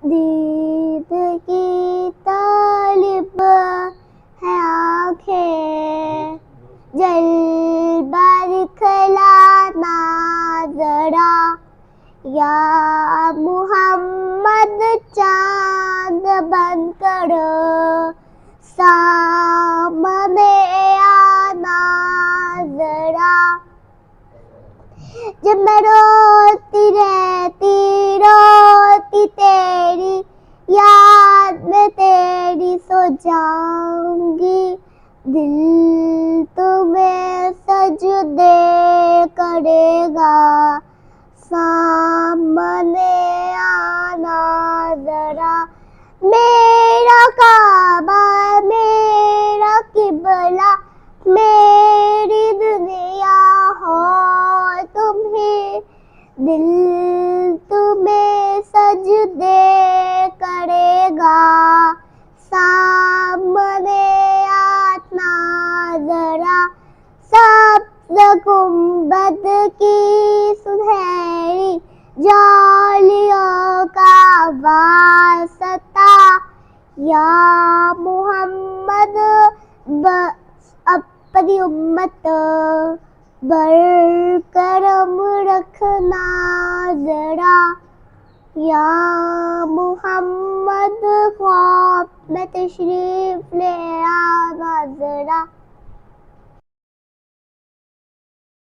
دید کی طالب ہے آنکھیں، جلوہ دکھلانا ذرا یا محمد، چاند بن کر سامنے آنا ذرا۔ جب میں روتی رہتی تیری یاد میں تیری سو جاؤں گی، دل تمہیں سجدے کرے گا، سامنے آنا ذرا۔ میرا کعبہ میرا قبلہ، میری دنیا ہو تم ہی، دل تمہیں سجدے کرے گا، سامنے آنا ذرا۔ سبز گنبد کی سنہری جالیوں کا واسطہ یا محمد، اپنی امت بر کرم رکھنا ذرا، یا محمد خواب میں تشریف لے آنا ذرا۔